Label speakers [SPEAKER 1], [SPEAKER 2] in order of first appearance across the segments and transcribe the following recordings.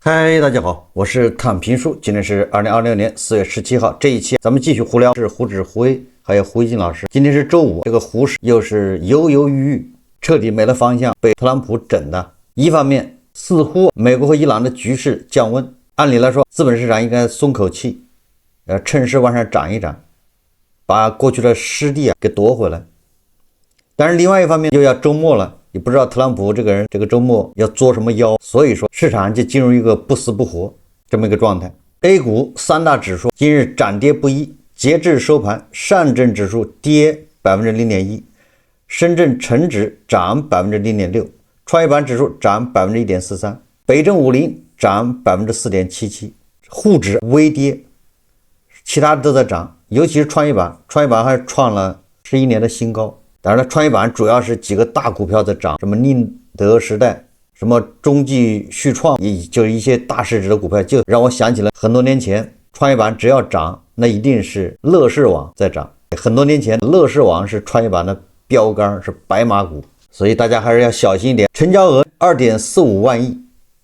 [SPEAKER 1] 嗨，大家好，我是躺平叔，今天是2026年4月17号，这一期咱们继续胡聊，是胡指胡威，还有胡一金老师。今天是周五，这个胡适又是犹犹豫豫，彻底没了方向，被特朗普整的。一方面，似乎美国和伊朗的局势降温，按理来说，资本市场应该松口气，趁势往上涨一涨，把过去的失地给夺回来。但是另外一方面，又要周末了。也不知道特朗普这个人这个周末要作什么妖，所以说市场就进入一个不死不活这么一个状态。A 股三大指数今日涨跌不一，截至收盘，上证指数跌 0.1%， 深圳成指涨 0.6%， 创业板指数涨 1.43%， 北证50涨 4.77%， 沪指微跌，其他都在涨，尤其是创业板还创了11年的新高。当然了，创业板主要是几个大股票在涨，什么宁德时代，什么中继续创，就是一些大市值的股票，就让我想起了很多年前创业板只要涨，那一定是乐视网在涨。很多年前乐视网是创业板的标杆，是白马股，所以大家还是要小心一点。成交额 2.45 万亿，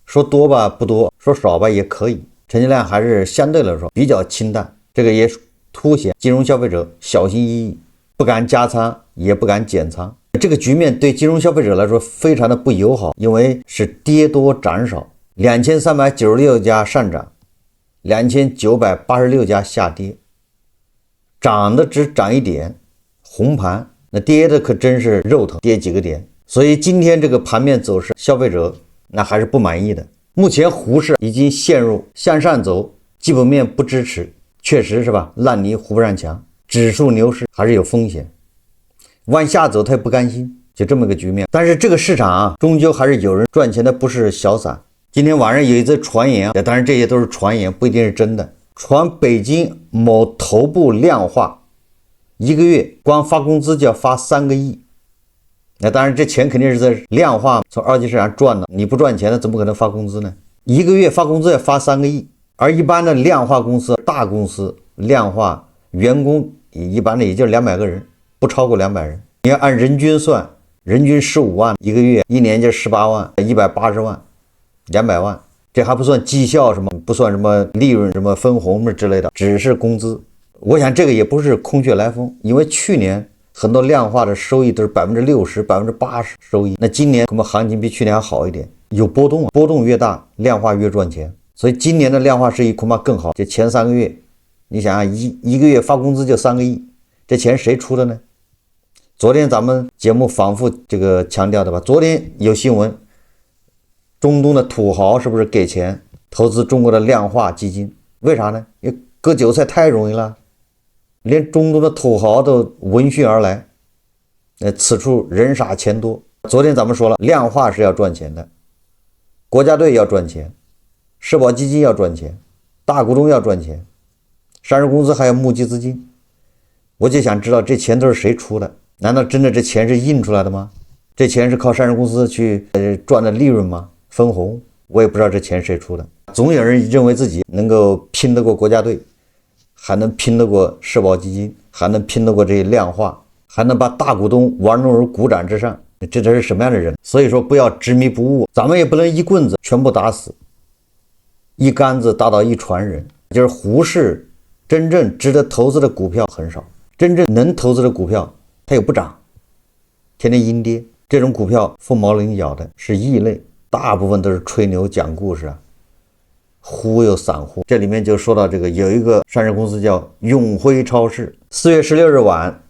[SPEAKER 1] 说多吧不多，说少吧也可以，成交量还是相对来说比较清淡，这个也凸显金融消费者小心翼翼，不敢加仓也不敢减仓。这个局面对金融消费者来说非常的不友好，因为是跌多涨少，2396家上涨，2986家下跌，涨的只涨一点，红盘，那跌的可真是肉疼，跌几个点。所以今天这个盘面走势，消费者那还是不满意的。目前胡适已经陷入向上走，基本面不支持，确实是吧，烂泥糊不上墙，指数牛市还是有风险，往下走他也不甘心，就这么个局面。但是这个市场终究还是有人赚钱的，不是小散。今天晚上有一则传言，当然这些都是传言，不一定是真的。传北京某头部量化一个月光发工资就要发3个亿，那当然这钱肯定是在量化从二级市场赚的，你不赚钱的怎么可能发工资呢？一个月发工资要发3个亿，而一般的量化公司大公司量化员工一般的也就200个人，不超过200人。你要按人均算，人均15万一个月，一年就18万，180万，200万，这还不算绩效什么，不算什么利润什么分红什么之类的，只是工资。我想这个也不是空穴来风，因为去年很多量化的收益都是 60%、80% 收益，那今年恐怕行情比去年还好一点，有波动，波动越大量化越赚钱，所以今年的量化收益恐怕更好。这前3个月你想一个月发工资就3个亿，这钱谁出的呢？昨天咱们节目反复这个强调的吧，昨天有新闻，中东的土豪是不是给钱投资中国的量化基金？为啥呢？因为割韭菜太容易了，连中东的土豪都闻讯而来，此处人傻钱多。昨天咱们说了，量化是要赚钱的，国家队要赚钱，社保基金要赚钱，大股东要赚钱，上市公司还要募集资金。我就想知道这钱都是谁出的？难道真的这钱是印出来的吗？这钱是靠上市公司去赚的利润吗？分红？我也不知道这钱谁出的。总有人认为自己能够拼得过国家队，还能拼得过社保基金，还能拼得过这些量化，还能把大股东玩弄于股掌之上，这是什么样的人？所以说不要执迷不悟，咱们也不能一棍子全部打死，一竿子打倒一船人。就是胡适真正值得投资的股票很少，真正能投资的股票它也不涨，天天阴跌，这种股票凤毛麟角的，是异类，大部分都是吹牛讲故事忽悠散户。这里面就说到这个，有一个上市公司叫永辉超市，4月16日晚，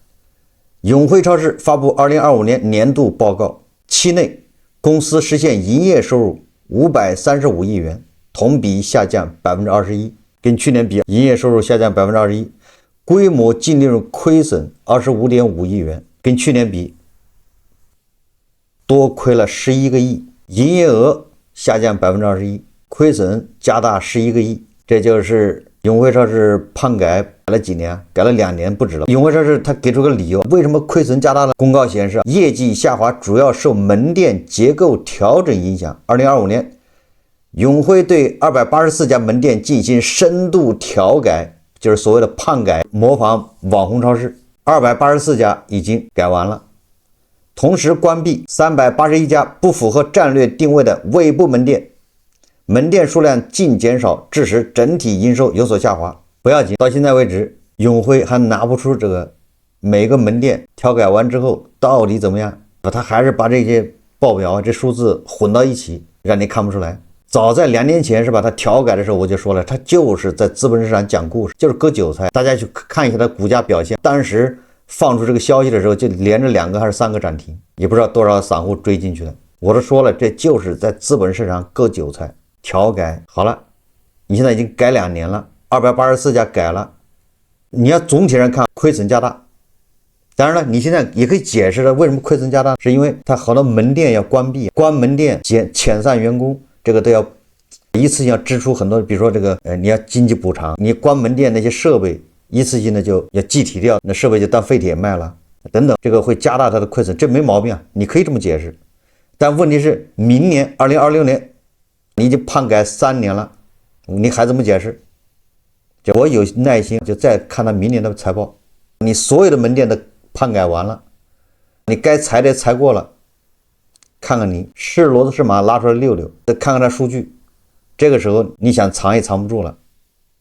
[SPEAKER 1] 永辉超市发布2025年年度报告，期内公司实现营业收入535亿元，同比下降 21%， 跟去年比营业收入下降 21%， 规模净利润亏损 25.5 亿元，跟去年比多亏了11个亿，营业额下降 21%， 亏损加大11个亿。这就是永辉超市胖改了几年？改了2年不止了。永辉超市他给出个理由，为什么亏损加大了？公告显示，业绩下滑主要受门店结构调整影响。2025年，永辉对284家门店进行深度调改，就是所谓的胖改，模仿网红超市。284家已经改完了，同时关闭381家不符合战略定位的尾部门店，门店数量净减少，致使整体营收有所下滑。不要紧，到现在为止，永辉还拿不出这个每个门店调改完之后到底怎么样，他还是把这些报表这数字混到一起，让你看不出来。早在2年前是吧，他调改的时候我就说了，他就是在资本市场讲故事，就是割韭菜。大家去看一下他股价表现，当时放出这个消息的时候就连着2个还是3个涨停，也不知道多少散户追进去的。我都说了，这就是在资本市场割韭菜。调改好了，你现在已经改2年了，284家改了，你要总体上看亏损加大。当然了，你现在也可以解释了，为什么亏损加大，是因为他好多门店要关闭，关门店遣散员工，这个都要一次性要支出很多，比如说这个你要经济补偿，你关门店那些设备一次性的就要计提掉，那设备就当废铁卖了等等，这个会加大它的亏损，这没毛病啊，你可以这么解释。但问题是明年2026年你已经判改3年了，你还怎么解释？就我有耐心就再看他明年的财报，你所有的门店都判改完了，你该裁的裁过了，看看你是骡子是马拉出来溜溜，再看看它数据，这个时候你想藏也藏不住了。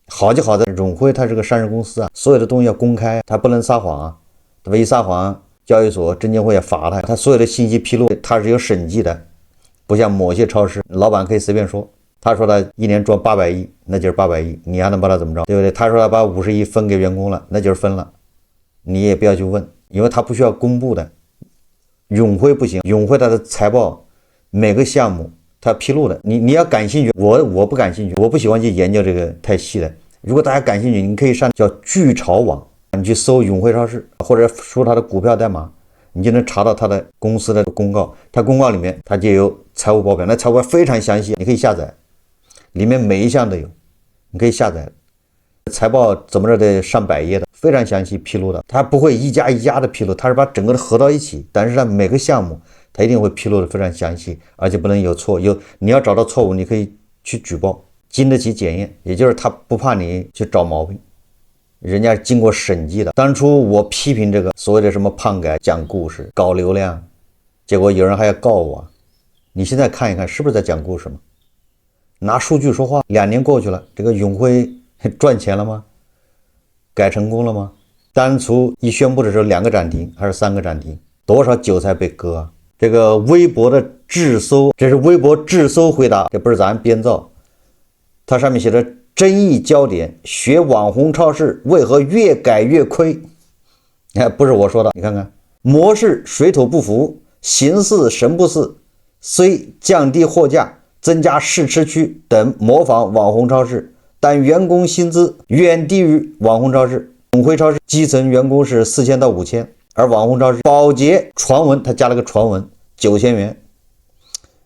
[SPEAKER 1] 好就好在永辉它是个上市公司啊，所有的东西要公开，它不能撒谎啊，对吧？一撒谎交易所证监会也罚他，他所有的信息披露它是有审计的，不像某些超市老板可以随便说，他说他1年赚800亿，那就是800亿，你还能把他怎么着，对不对？他说他把50亿分给员工了，那就是分了，你也不要去问，因为他不需要公布的。永辉不行，永辉他的财报每个项目他披露的，你要感兴趣，我不感兴趣，我不喜欢去研究这个太细的。如果大家感兴趣，你可以上叫巨潮网，你去搜永辉超市，或者输他的股票代码，你就能查到他的公司的公告，他公告里面他就有财务报表，那财务报表非常详细，你可以下载，里面每一项都有，你可以下载。财报怎么着得上百页的，非常详细披露的，他不会一家一家的披露，他是把整个的合到一起，但是呢每个项目他一定会披露的非常详细，而且不能有错，你要找到错误你可以去举报，经得起检验，也就是他不怕你去找毛病，人家经过审计的。当初我批评这个所谓的什么判改讲故事搞流量，结果有人还要告我，你现在看一看是不是在讲故事吗？拿数据说话，2年过去了，这个永辉赚钱了吗？改成功了吗？当初一宣布的时候2个涨停还是3个涨停，多少韭菜被割啊？这个微博的智搜，这是微博智搜回答，这不是咱编造，它上面写着争议焦点，学网红超市为何越改越亏？不是我说的，你看看模式水土不服，形似神不似，虽降低货架增加试吃区等模仿网红超市，但员工薪资远低于网红超市。永辉超市基层员工是4000到5000，而网红超市保洁传闻，他加了个传闻9000元，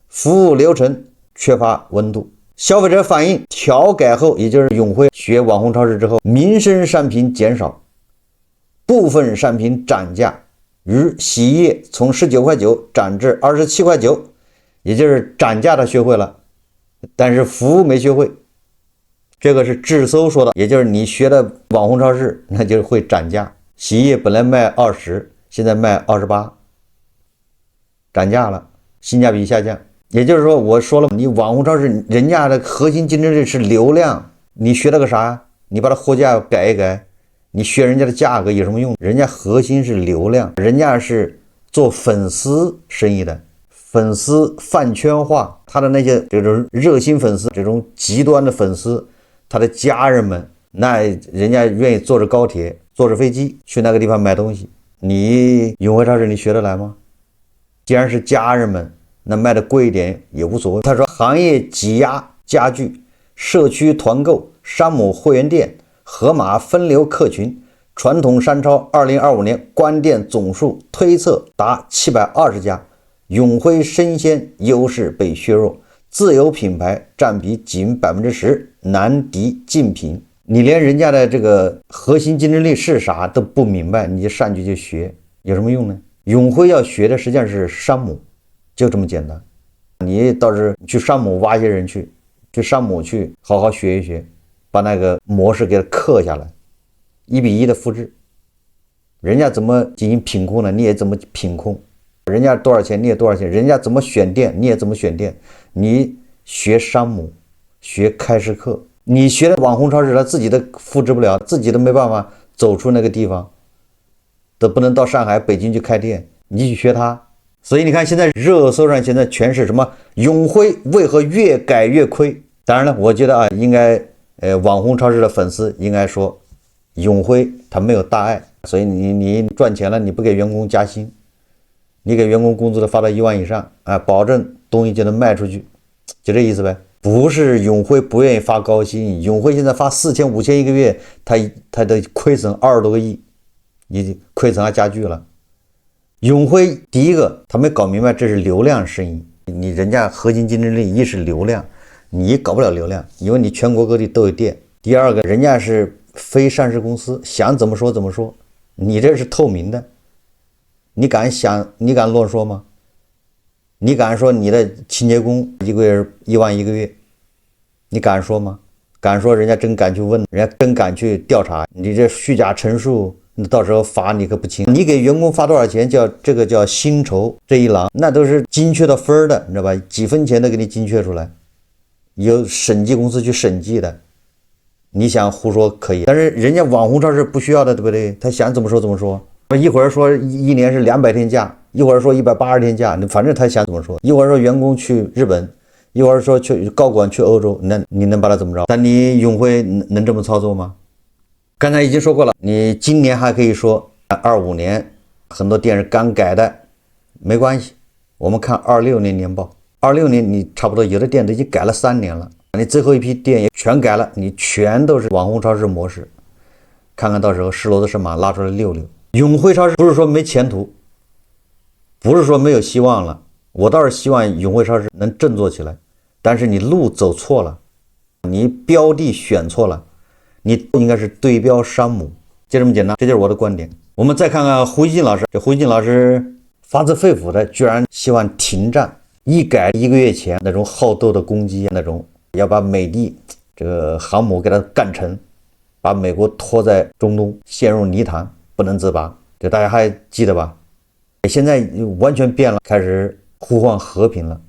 [SPEAKER 1] 服务流程缺乏温度。消费者反映调改后，也就是永辉学网红超市之后，民生商品减少，部分商品涨价，如洗衣液从19.9块涨至27.9块，也就是涨价他学会了，但是服务没学会。这个是智搜说的，也就是你学的网红超市，那就是会涨价。洗衣液本来卖20，现在卖28，涨价了，性价比下降。也就是说，我说了，你网红超市人家的核心竞争力是流量，你学了个啥？你把它货架改一改，你学人家的价格有什么用？人家核心是流量，人家是做粉丝生意的，粉丝饭圈化，他的那些这种热心粉丝，这种极端的粉丝，他的家人们，那人家愿意坐着高铁坐着飞机去那个地方买东西，你永辉超市你学得来吗？既然是家人们，那卖的贵一点也无所谓。他说行业挤压加剧，社区团购、山姆会员店、盒马分流客群，传统商超2025年关店总数推测达720家，永辉生鲜优势被削弱，自有品牌占比仅10%，难敌竞品。你连人家的这个核心竞争力是啥都不明白，你就上去就学，有什么用呢？永辉要学的实际上是山姆，就这么简单。你倒是去山姆挖些人去山姆去好好学一学，把那个模式给它刻下来，1:1的复制。人家怎么进行品控呢？你也怎么品控。人家多少钱你也多少钱，人家怎么选店你也怎么选店。你学山姆学开市客。你学的网红超市，他自己都复制不了，自己都没办法走出那个地方，都不能到上海、北京去开店，你去学他。所以你看，现在热搜上现在全是什么永辉为何越改越亏？当然了，我觉得啊，应该网红超市的粉丝应该说，永辉他没有大碍，所以你赚钱了，你不给员工加薪，你给员工工资都发到1万以上啊，保证东西就能卖出去，就这意思呗。不是永辉不愿意发高薪，永辉现在发4000、5000一个月，他的亏损20多个亿，你亏损还加剧了。永辉第一个他没搞明白这是流量生意，你人家核心竞争力一是流量，你搞不了流量，因为你全国各地都有店。第二个，人家是非上市公司，想怎么说怎么说，你这是透明的，你敢乱说吗？你敢说你的清洁工一个月1万一个月，你敢说吗？敢说人家真敢去问，人家真敢去调查，你这虚假陈述，那到时候罚你可不轻。你给员工发多少钱，这个叫薪酬，这一栏那都是精确的分的，你知道吧？几分钱都给你精确出来，有审计公司去审计的。你想胡说可以，但是人家网红超市不需要的，对不对？他想怎么说怎么说。一会儿说一年是200天假，一会儿说180天假，反正他想怎么说。一会儿说员工去日本，一会儿说去高管去欧洲，那你能把他怎么着？但你永辉能这么操作吗？刚才已经说过了，你今年还可以说25年很多店是刚改的，没关系。我们看26年年报，26年你差不多有的店都已经改了3年了，你最后一批店也全改了，你全都是网红超市模式，看看到时候失落的神马拉出来溜溜。永辉超市不是说没前途，不是说没有希望了，我倒是希望永辉超市能振作起来，但是你路走错了，你标的选错了，你应该是对标山姆，就这么简单，这就是我的观点。我们再看看胡锡进老师，这胡锡进老师发自肺腑的居然希望停战，一改1个月前那种好斗的攻击，那种要把美的这个航母给它干沉，把美国拖在中东陷入泥潭不能自拔，这大家还记得吧？现在完全变了，开始呼唤和平了，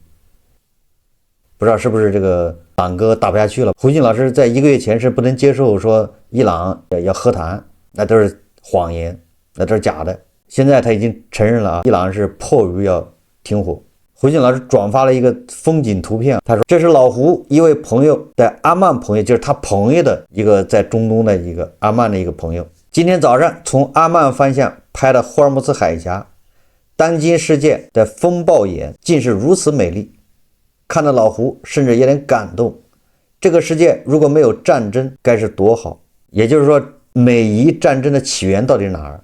[SPEAKER 1] 不知道是不是这个朗哥打不下去了。胡锡进老师在1个月前是不能接受说伊朗要和谈，那都是谎言，那都是假的。现在他已经承认了啊，伊朗是迫于要停火。胡锡进老师转发了一个风景图片，他说这是老胡一位朋友在阿曼朋友，就是他朋友的一个在中东的一个阿曼的一个朋友，今天早上从阿曼方向拍的霍尔木兹海峡，当今世界的风暴眼竟是如此美丽，看得老胡甚至有点感动。这个世界如果没有战争该是多好。也就是说，美伊战争的起源到底哪儿？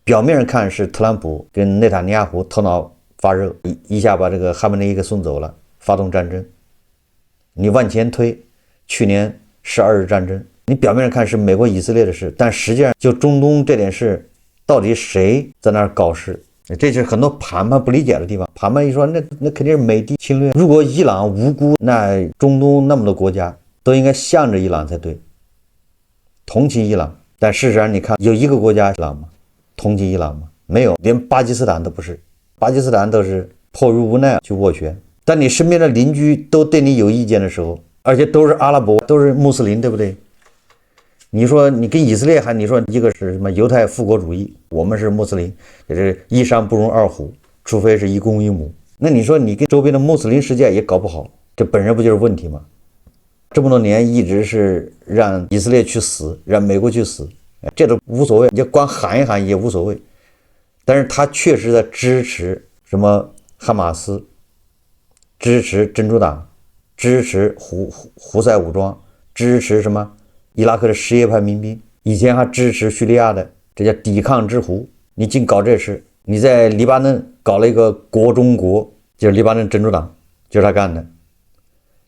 [SPEAKER 1] 表面上看是特朗普跟内塔尼亚胡头脑发热，一下把这个哈梅内伊给送走了，发动战争。你往前推，去年12日战争，你表面上看是美国以色列的事，但实际上就中东这点事，到底谁在那儿搞事？这就是很多盘不理解的地方。盘一说那肯定是美的侵略，如果伊朗无辜，那中东那么多国家都应该向着伊朗才对，同情伊朗。但事实上你看有一个国家伊朗吗？同情伊朗吗？没有，连巴基斯坦都不是，巴基斯坦都是迫于无奈去斡旋。但你身边的邻居都对你有意见的时候，而且都是阿拉伯，都是穆斯林，对不对？你说你跟以色列你说一个是什么犹太复国主义，我们是穆斯林，也是一山不容二虎，除非是一公一母。那你说你跟周边的穆斯林世界也搞不好，这本身不就是问题吗？这么多年一直是让以色列去死，让美国去死，这都无所谓，你就光喊一喊也无所谓。但是他确实在支持什么哈马斯，支持真主党，支持胡塞武装，支持什么伊拉克的什叶派民兵，以前还支持叙利亚的，这叫抵抗之狐。你净搞这事，你在黎巴嫩搞了一个国中国，就是黎巴嫩真主党，就是他干的。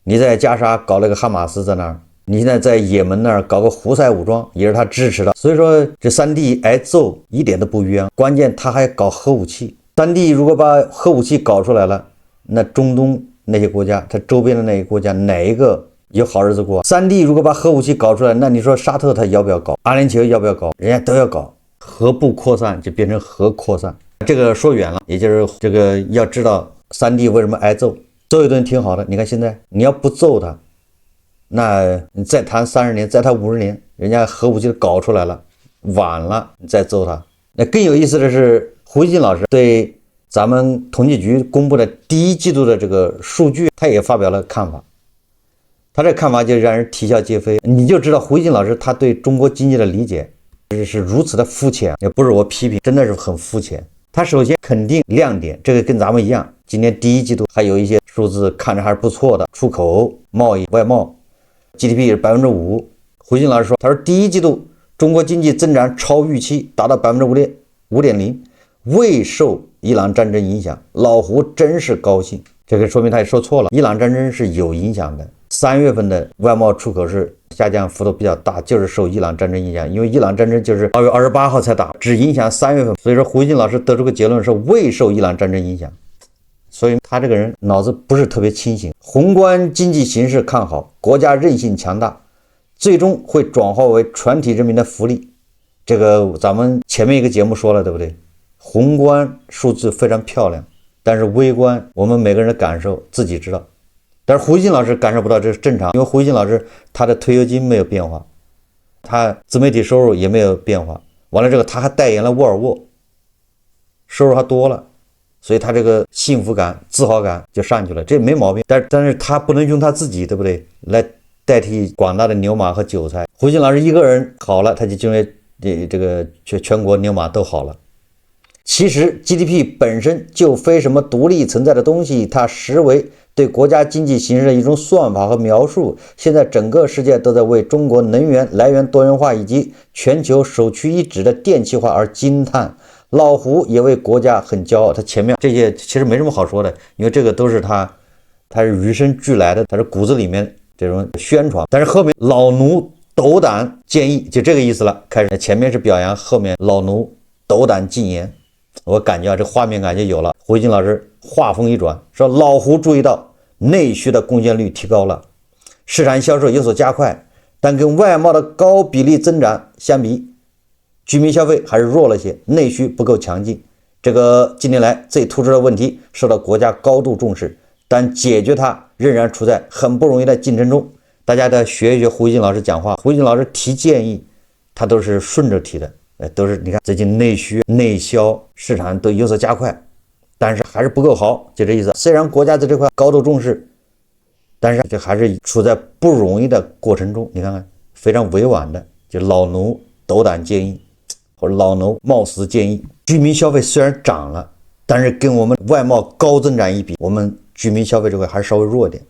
[SPEAKER 1] 你在加沙搞了个哈马斯在那儿，你现在在也门那儿搞个胡塞武装，也是他支持的。所以说这三地挨揍一点都不冤，关键他还搞核武器。三地如果把核武器搞出来了，那中东那些国家，他周边的那些国家哪一个有好日子过？三地如果把核武器搞出来，那你说沙特他要不要搞？阿联酋要不要搞？人家都要搞。核不扩散就变成核扩散，这个说远了，也就是这个要知道三地为什么挨揍。揍一顿挺好的，你看现在你要不揍他，那你再谈30年，再谈50年，人家核武器搞出来了，晚了你再揍他。那更有意思的是，胡锡进老师对咱们统计局公布的第1季度的这个数据，他也发表了看法。他这看法就让人啼笑皆非，你就知道胡锡进老师他对中国经济的理解是如此的肤浅，也不是我批评，真的是很肤浅。他首先肯定亮点，这个跟咱们一样，今年第1季度还有一些数字看着还是不错的，出口、贸易、外贸 GDP 是5%。胡锡进老师说，他说第1季度中国经济增长超预期，达到5.0%，未受伊朗战争影响。老胡真是高兴，这个说明他也说错了，伊朗战争是有影响的。3月份的外贸出口是下降幅度比较大，就是受伊朗战争影响，因为伊朗战争就是2月28号才打，只影响3月份，所以说胡锡进老师得出个结论是未受伊朗战争影响，所以他这个人脑子不是特别清醒。宏观经济形势看好，国家韧性强大，最终会转化为全体人民的福利。这个咱们前面一个节目说了，对不对？宏观数字非常漂亮，但是微观我们每个人的感受自己知道。但是胡锡进老师感受不到，这是正常，因为胡锡进老师他的退休金没有变化，他自媒体收入也没有变化，完了这个他还代言了沃尔沃，收入还多了，所以他这个幸福感、自豪感就上去了，这没毛病。但是他不能用他自己，对不对？来代替广大的牛马和韭菜。胡锡进老师一个人好了，他就认为这个全国牛马都好了。其实 GDP 本身就非什么独立存在的东西，它实为对国家经济形势的一种算法和描述。现在整个世界都在为中国能源来源多元化以及全球首屈一指的电气化而惊叹。老胡也为国家很骄傲。他前面这些其实没什么好说的，因为这个都是他是与生俱来的，他是骨子里面这种宣传。但是后面老奴斗胆建议，就这个意思了。开始前面是表扬，后面老奴斗胆进言。我感觉这画面感就有了。胡锡进老师话锋一转，说老胡注意到内需的贡献率提高了，市场销售有所加快，但跟外贸的高比例增长相比，居民消费还是弱了些，内需不够强劲。这个近年来最突出的问题受到国家高度重视，但解决它仍然处在很不容易的进程中。大家得学一学胡锡进老师讲话，胡锡进老师提建议他都是顺着提的，都是你看最近内需内销市场都有所加快，但是还是不够好，就这意思。虽然国家在这块高度重视，但是这还是处在不容易的过程中。你看看非常委婉的，就老奴斗胆建议，或者老奴冒死建议，居民消费虽然涨了，但是跟我们外贸高增长一比，我们居民消费这块还是稍微弱一点。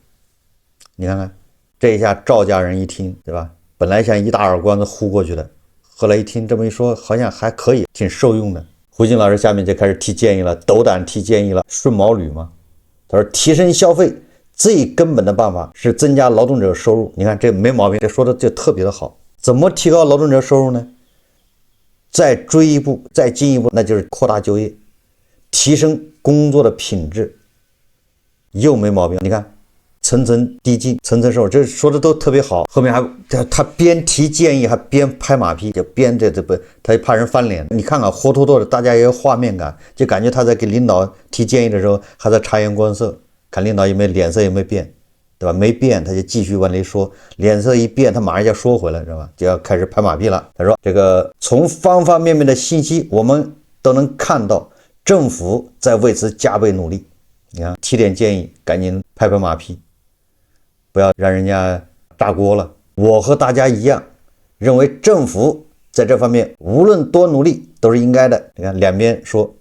[SPEAKER 1] 你看看这一下赵家人一听，对吧？本来想一大耳光子呼过去的，后来一听这么一说，好像还可以，挺受用的。胡锡进老师下面就开始提建议了，斗胆提建议了，顺毛驴嘛。他说提升消费最根本的办法是增加劳动者收入。你看这没毛病，这说的就特别的好。怎么提高劳动者收入呢？再追一步，再进一步，那就是扩大就业，提升工作的品质，又没毛病。你看层层递进，层层收入，这说的都特别好。后面还他边提建议还边拍马屁，就边这不他怕人翻脸。你看看活脱脱的，大家也有画面感，就感觉他在给领导提建议的时候还在察言观色，看领导有没有脸色有没有变，对吧？没变他就继续往里说，脸色一变他马上就要说回来，知道吧？就要开始拍马屁了。他说这个从方方面面的信息我们都能看到政府在为此加倍努力。你看提点建议赶紧拍拍马屁，不要让人家炸锅了。我和大家一样认为政府在这方面无论多努力都是应该的。你看两边说，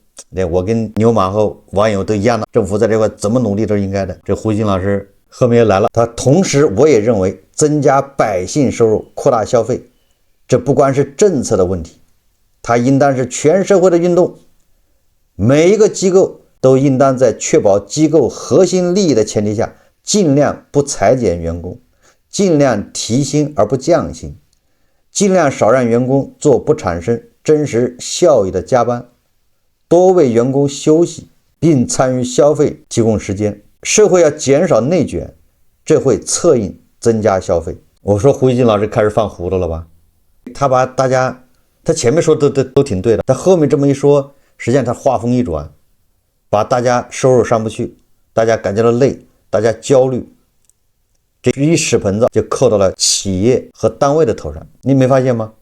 [SPEAKER 1] 我跟牛马和网友都一样的，政府在这块怎么努力都是应该的。这胡锡进老师后面又来了，他同时我也认为增加百姓收入，扩大消费，这不光是政策的问题，它应当是全社会的运动。每一个机构都应当在确保机构核心利益的前提下，尽量不裁减员工，尽量提薪而不降薪，尽量少让员工做不产生真实效益的加班，多为员工休息并参与消费提供时间。社会要减少内卷，这会策应增加消费。我说胡锡进老师开始犯糊涂了吧？他把大家，他前面说的都挺对的，他后面这么一说，实际上他话锋一转，把大家收入上不去，大家感觉到累，大家焦虑，这一屎盆子就扣到了企业和单位的头上，你没发现吗？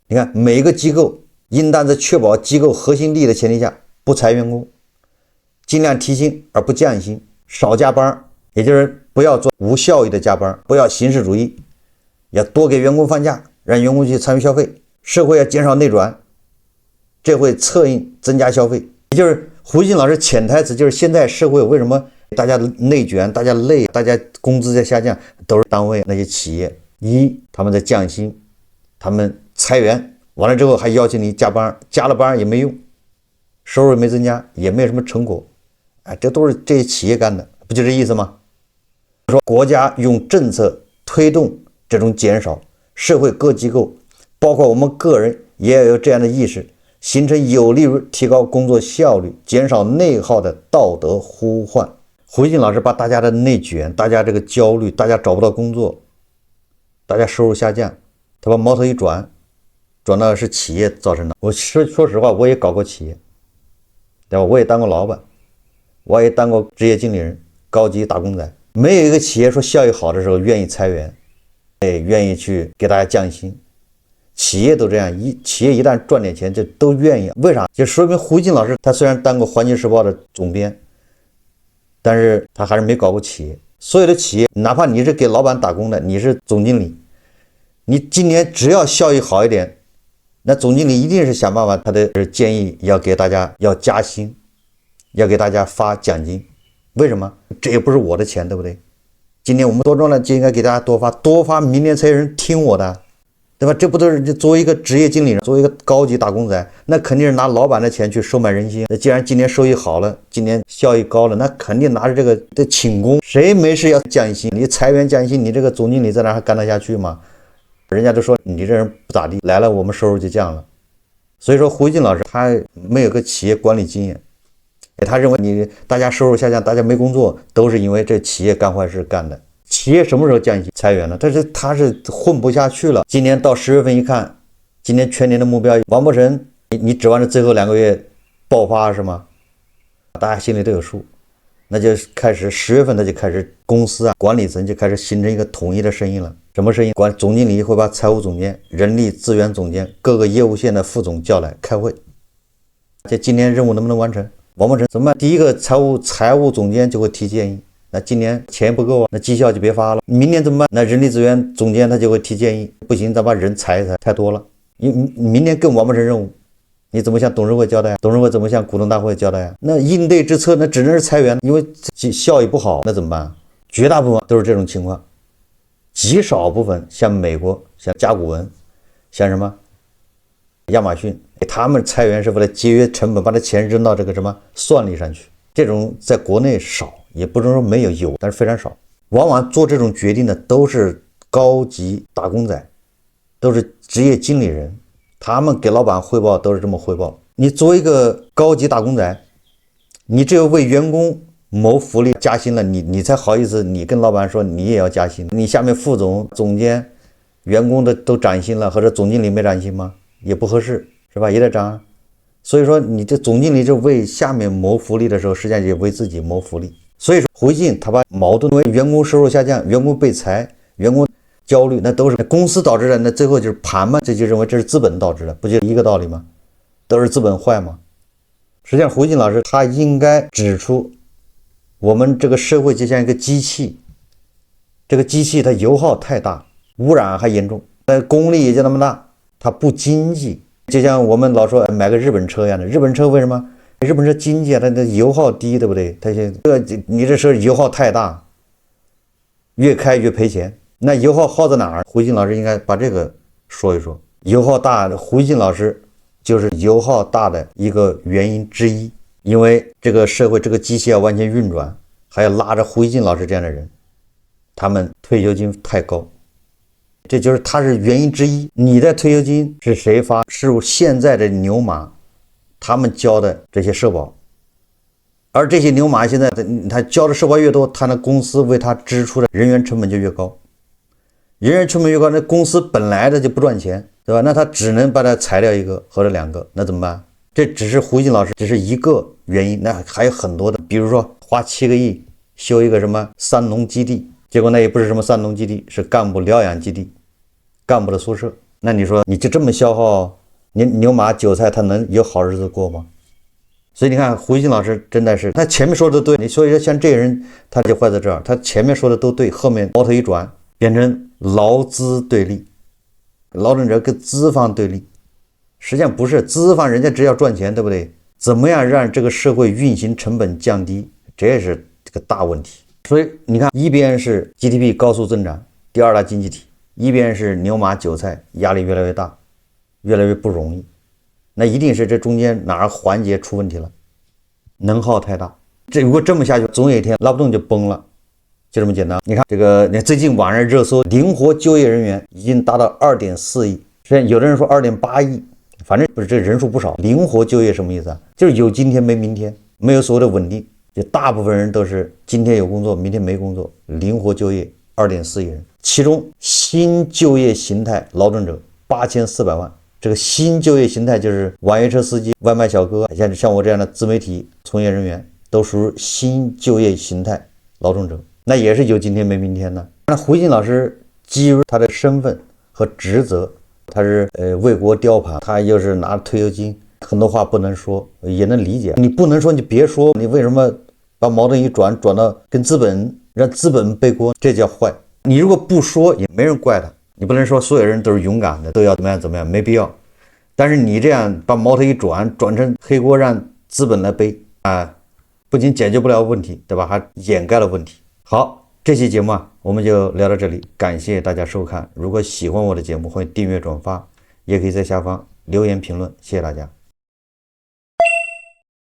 [SPEAKER 1] 你看每个机构应当在确保机构核心利益的前提下不裁员工，尽量提薪而不降薪，少加班，也就是不要做无效益的加班，不要形式主义，要多给员工放假，让员工去参与消费，社会要减少内转，这会策应增加消费。也就是胡锦老师潜台词就是现在社会为什么大家内卷，大家累，大家工资在下降，都是单位那些企业，他们在降薪，他们裁员，完了之后还要求你加班，加了班也没用，收入也没增加，也没有什么成果，这都是这些企业干的，不就这意思吗？说国家用政策推动这种减少，社会各机构包括我们个人也要有这样的意识，形成有利于提高工作效率，减少内耗的道德呼唤。胡锦老师把大家的内卷，大家这个焦虑，大家找不到工作，大家收入下降，他把矛头一转到是企业造成的。我说实话，我也搞过企业，对吧？我也当过老板，我也当过职业经理人，高级打工仔。没有一个企业说效益好的时候愿意裁员，愿意去给大家降薪。企业都这样，企业一旦赚点钱就都愿意。为啥？就说明胡锦老师他虽然当过《环球时报》的总编，但是他还是没搞过企业。所有的企业，哪怕你是给老板打工的，你是总经理，你今年只要效益好一点，那总经理一定是想办法，他的建议要给大家要加薪，要给大家发奖金。为什么？这也不是我的钱，对不对？今年我们多赚了，就应该给大家多发，明年才有人听我的，对吧？这不都是作为一个职业经理人，作为一个高级打工仔，那肯定是拿老板的钱去收买人心。那既然今年收益好了，今年效益高了，那肯定拿着这个的请功。谁没事要降薪？你裁员降薪，你这个总经理在那还干得下去吗？人家都说你这人不咋地，来了我们收入就降了。所以说胡锦老师他没有个企业管理经验，他认为大家收入下降，大家没工作，都是因为这企业干坏事干的。企业什么时候降薪裁员了？他是混不下去了。今年到10月份一看，今年全年的目标完不成，你指望着最后2个月爆发是吗？大家心里都有数。那就开始10月份他就开始公司管理层就开始形成一个统一的声音了。什么声音？总经理会把财务总监、人力资源总监、各个业务线的副总叫来开会，这今年任务能不能完成？完不成怎么办？第一个财务总监就会提建议，那今年钱不够那绩效就别发了。明年怎么办？那人力资源总监他就会提建议，不行，咱把人裁一裁，太多了，明年更完不成任务。你怎么向董事会交代？董事会怎么向股东大会交代？那应对之策那只能是裁员，因为效益不好，那怎么办？绝大部分都是这种情况，极少部分像美国、像甲骨文、像什么亚马逊，他们裁员是为了节约成本，把这钱扔到这个什么算力上去。这种在国内少，也不能说没有，但是非常少。往往做这种决定的都是高级打工仔，都是职业经理人，他们给老板汇报都是这么汇报。你作为一个高级打工仔，你只有为员工谋福利加薪了，你才好意思，你跟老板说你也要加薪。你下面副总、总监、员工的都涨薪了，或者总经理没涨薪吗？也不合适，是吧？也得涨。所以说你这总经理就为下面谋福利的时候，实际上也为自己谋福利。所以说胡锦他把矛盾为员工收入下降、员工被裁、员工焦虑，那都是公司导致的，那最后就是盘嘛，这就认为这是资本导致的，不就一个道理吗？都是资本坏吗？实际上胡锦老师他应该指出，我们这个社会就像一个机器，这个机器它油耗太大，污染还严重，但功率也就那么大，它不经济。就像我们老说买个日本车一样的，日本车为什么？日本车经济它的油耗低，对不对？你这车油耗太大，越开越赔钱。那油耗耗在哪儿？胡锦老师应该把这个说一说。油耗大，胡锦老师就是油耗大的一个原因之一。因为这个社会这个机器要完全运转，还要拉着胡锦老师这样的人，他们退休金太高，这就是他是原因之一。你的退休金是谁发？是现在的牛马他们交的这些社保，而这些牛马现在他交的社保越多，他的公司为他支出的人员成本就越高，人员成本越高，那公司本来的就不赚钱，对吧？那他只能把它裁掉一个或者2个，那怎么办？这只是胡锦老师只是一个原因，那还有很多的，比如说花7个亿修一个什么3农基地，结果那也不是什么3农基地，是干部疗养基地，干部的宿舍。那你说你就这么消耗牛马韭菜，他能有好日子过吗？所以你看胡锡进老师真的是，他前面说的都对，所以说像这些人他就坏在这儿，他前面说的都对，后面矛头一转变成劳资对立，劳动者跟资方对立。实际上不是，资方人家只要赚钱，对不对？怎么样让这个社会运行成本降低，这也是这个大问题。所以你看，一边是 GDP 高速增长，第2大经济体，一边是牛马韭菜压力越来越大，越来越不容易。那一定是这中间哪儿环节出问题了，能耗太大。这如果这么下去，总有一天拉不动就崩了，就这么简单。你看这个，你最近网上热搜，灵活就业人员已经达到2.4亿，虽然有的人说2.8亿，反正不是，这人数不少。灵活就业什么意思啊？就是有今天没明天，没有所谓的稳定，就大部分人都是今天有工作，明天没工作。灵活就业2.4亿人，其中新就业形态劳动者8400万。这个新就业形态就是网约车司机、外卖小哥，像我这样的自媒体从业人员，都属于新就业形态劳动者。那也是有今天没明天的。那胡锡进老师基于他的身份和职责，他是为国雕盘，他又是拿退休金，很多话不能说，也能理解。你不能说，你别说，你为什么把矛盾一转到跟资本，让资本背锅？这叫坏。你如果不说，也没人怪他。你不能说所有人都是勇敢的，都要怎么样，没必要。但是你这样把矛头一转成黑锅让资本来背啊，不仅解决不了问题，对吧？还掩盖了问题。好，这期节目我们就聊到这里，感谢大家收看。如果喜欢我的节目，欢迎订阅转发，也可以在下方留言评论，谢谢大家。